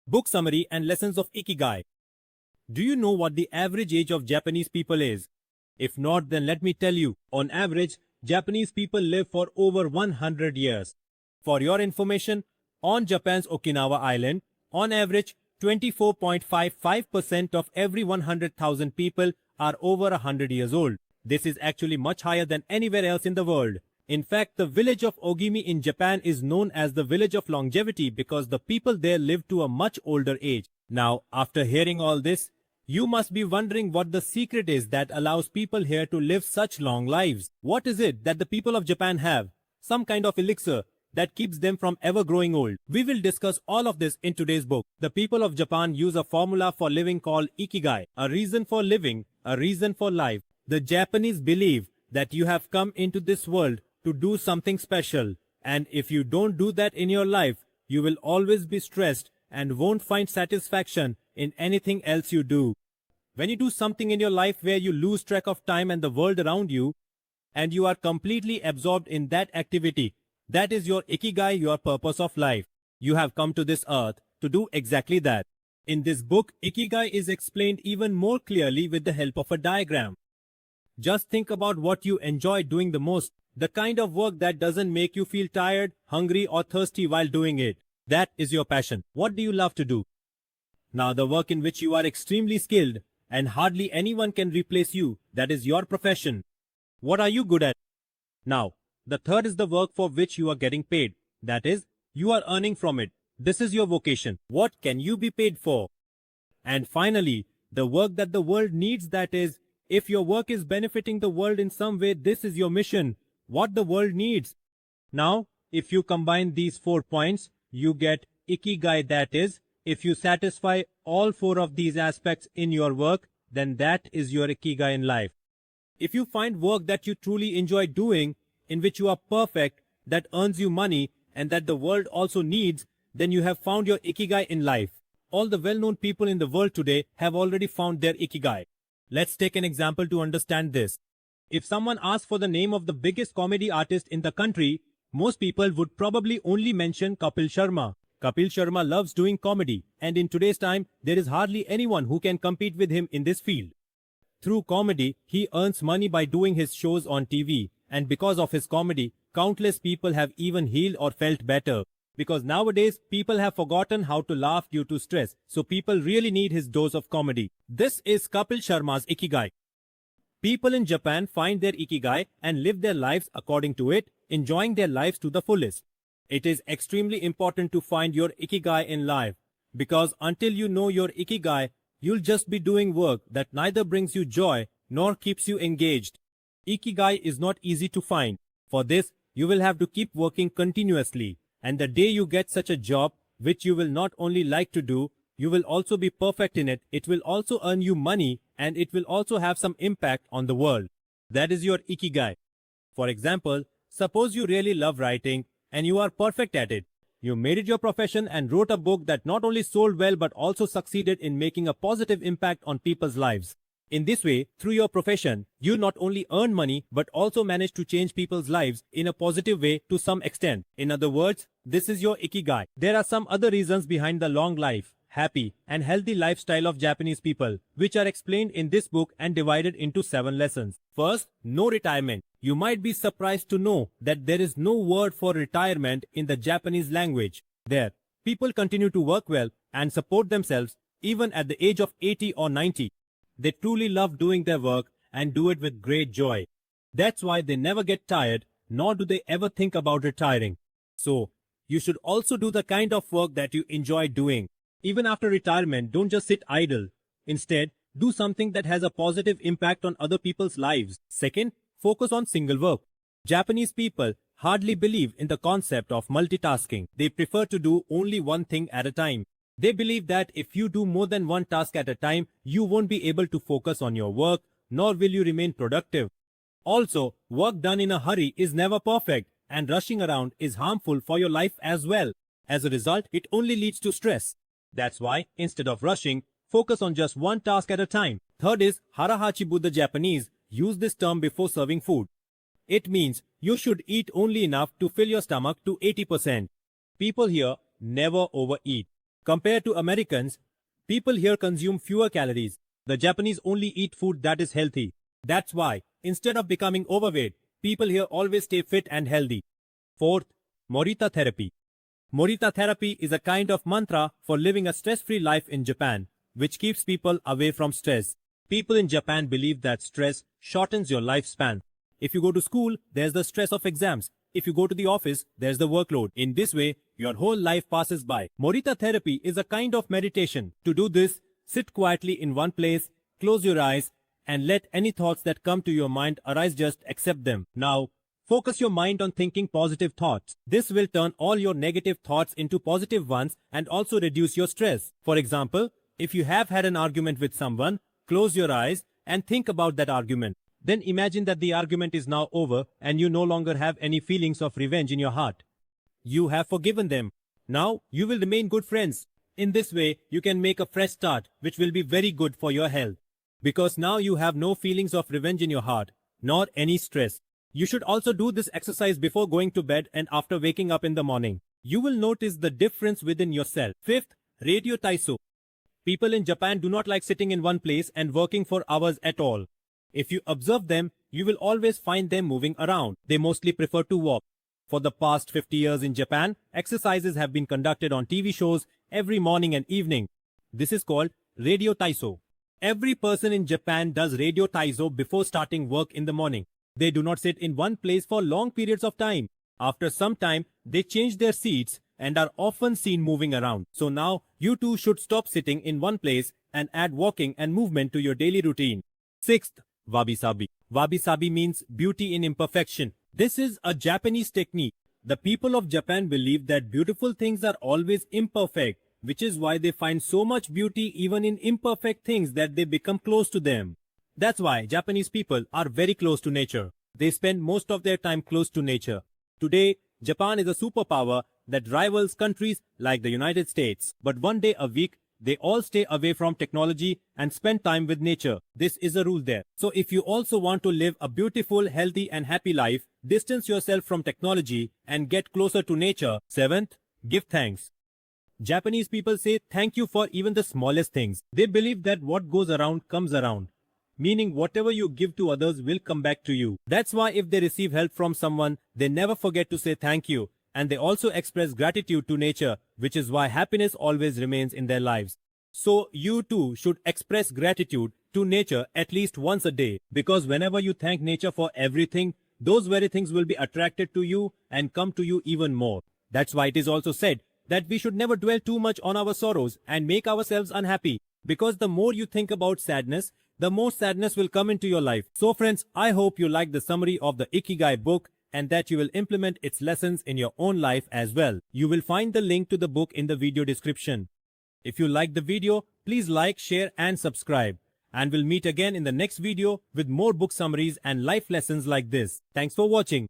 Book summary and lessons of Ikigai. Do you know what the average age of Japanese people is? If not, then let me tell you. On average, Japanese people live for over 100 years. For your information, on Japan's Okinawa island, on average, 24.55% of every 100,000 people are over 100 years old. This is actually much higher than anywhere else in the world. In fact, the village of Ogimi in Japan is known as the village of longevity because the people there live to a much older age. Now, after hearing all this, you must be wondering what the secret is that allows people here to live such long lives. What is it that the people of Japan have? Some kind of elixir that keeps them from ever growing old. We will discuss all of this in today's book. The people of Japan use a formula for living called Ikigai, a reason for living, a reason for life. The Japanese believe that you have come into this world to do something special, and if you don't do that in your life, you will always be stressed and won't find satisfaction in anything else you do. When you do something in your life where you lose track of time and the world around you, and you are completely absorbed in that activity, that is your Ikigai, your purpose of life. You have come to this earth to do exactly that. In this book, Ikigai is explained even more clearly with the help of a diagram. Just think about what you enjoy doing the most, the kind of work that doesn't make you feel tired, hungry, or thirsty while doing it. That is your passion. What do you love to do? Now, the work in which you are extremely skilled and hardly anyone can replace you, that is your profession. What are you good at? Now, the third is the work for which you are getting paid. That is, you are earning from it. This is your vocation. What can you be paid for? And finally, the work that the world needs, that is, if your work is benefiting the world in some way, this is your mission. What the world needs. Now, if you combine these 4 points, you get Ikigai, that is, if you satisfy all 4 of these aspects in your work, then that is your Ikigai in life. If you find work that you truly enjoy doing, in which you are perfect, that earns you money, and that the world also needs, then you have found your Ikigai in life. All the well-known people in the world today have already found their Ikigai. Let's take an example to understand this. If someone asks for the name of the biggest comedy artist in the country, most people would probably only mention Kapil Sharma. Kapil Sharma loves doing comedy, and in today's time, there is hardly anyone who can compete with him in this field. Through comedy, he earns money by doing his shows on TV, and because of his comedy, countless people have even healed or felt better. Because nowadays, people have forgotten how to laugh due to stress, so people really need his dose of comedy. This is Kapil Sharma's Ikigai. People in Japan find their Ikigai and live their lives according to it, enjoying their lives to the fullest. It is extremely important to find your Ikigai in life, because until you know your Ikigai, you'll just be doing work that neither brings you joy nor keeps you engaged. Ikigai is not easy to find. For this, you will have to keep working continuously, and the day you get such a job, which you will not only like to do, you will also be perfect in it, it will also earn you money, and it will also have some impact on the world. That is your Ikigai. For example, suppose you really love writing and you are perfect at it. You made it your profession and wrote a book that not only sold well but also succeeded in making a positive impact on people's lives. In this way, through your profession, you not only earn money but also manage to change people's lives in a positive way to some extent. In other words, this is your Ikigai. There are some other reasons behind the long life, happy, and healthy lifestyle of Japanese people, which are explained in this book and divided into 7 lessons. First, no retirement. You might be surprised to know that there is no word for retirement in the Japanese language. There, people continue to work well and support themselves even at the age of 80 or 90. They truly love doing their work and do it with great joy. That's why they never get tired, nor do they ever think about retiring. So, you should also do the kind of work that you enjoy doing. Even after retirement, don't just sit idle. Instead, do something that has a positive impact on other people's lives. Second, focus on single work. Japanese people hardly believe in the concept of multitasking. They prefer to do only one thing at a time. They believe that if you do more than one task at a time, you won't be able to focus on your work, nor will you remain productive. Also, work done in a hurry is never perfect, and rushing around is harmful for your life as well. As a result, it only leads to stress. That's why, instead of rushing, focus on just one task at a time. Third is, Harahachibu. The Japanese use this term before serving food. It means you should eat only enough to fill your stomach to 80%. People here never overeat. Compared to Americans, people here consume fewer calories. The Japanese only eat food that is healthy. That's why, instead of becoming overweight, people here always stay fit and healthy. Fourth, Morita therapy. Morita therapy is a kind of mantra for living a stress-free life in Japan, which keeps people away from stress. People in Japan believe that stress shortens your lifespan. If you go to school, there's the stress of exams. If you go to the office, there's the workload. In this way, your whole life passes by. Morita therapy is a kind of meditation. To do this, sit quietly in one place, close your eyes, and let any thoughts that come to your mind arise, just accept them. Now, focus your mind on thinking positive thoughts. This will turn all your negative thoughts into positive ones and also reduce your stress. For example, if you have had an argument with someone, close your eyes and think about that argument. Then imagine that the argument is now over and you no longer have any feelings of revenge in your heart. You have forgiven them. Now you will remain good friends. In this way, you can make a fresh start, which will be very good for your health. Because now you have no feelings of revenge in your heart, nor any stress. You should also do this exercise before going to bed and after waking up in the morning. You will notice the difference within yourself. Fifth, Radio Taiso. People in Japan do not like sitting in one place and working for hours at all. If you observe them, you will always find them moving around. They mostly prefer to walk. For the past 50 years in Japan, exercises have been conducted on TV shows every morning and evening. This is called Radio Taiso. Every person in Japan does Radio Taiso before starting work in the morning. They do not sit in one place for long periods of time. After some time, they change their seats and are often seen moving around. So now, you too should stop sitting in one place and add walking and movement to your daily routine. Sixth, Wabi-sabi. Wabi-sabi means beauty in imperfection. This is a Japanese technique. The people of Japan believe that beautiful things are always imperfect, which is why they find so much beauty even in imperfect things that they become close to them. That's why Japanese people are very close to nature. They spend most of their time close to nature. Today, Japan is a superpower that rivals countries like the United States. But one day a week, they all stay away from technology and spend time with nature. This is a rule there. So if you also want to live a beautiful, healthy and happy life, distance yourself from technology and get closer to nature. Seventh, give thanks. Japanese people say thank you for even the smallest things. They believe that what goes around comes around, meaning whatever you give to others will come back to you. That's why if they receive help from someone, they never forget to say thank you. And they also express gratitude to nature, which is why happiness always remains in their lives. So you too should express gratitude to nature at least once a day, because whenever you thank nature for everything, those very things will be attracted to you and come to you even more. That's why it is also said that we should never dwell too much on our sorrows and make ourselves unhappy, because the more you think about sadness, the more sadness will come into your life. So friends, I hope you like the summary of the Ikigai book and that you will implement its lessons in your own life as well. You will find the link to the book in the video description. If you like the video, please like, share and subscribe. And we'll meet again in the next video with more book summaries and life lessons like this. Thanks for watching.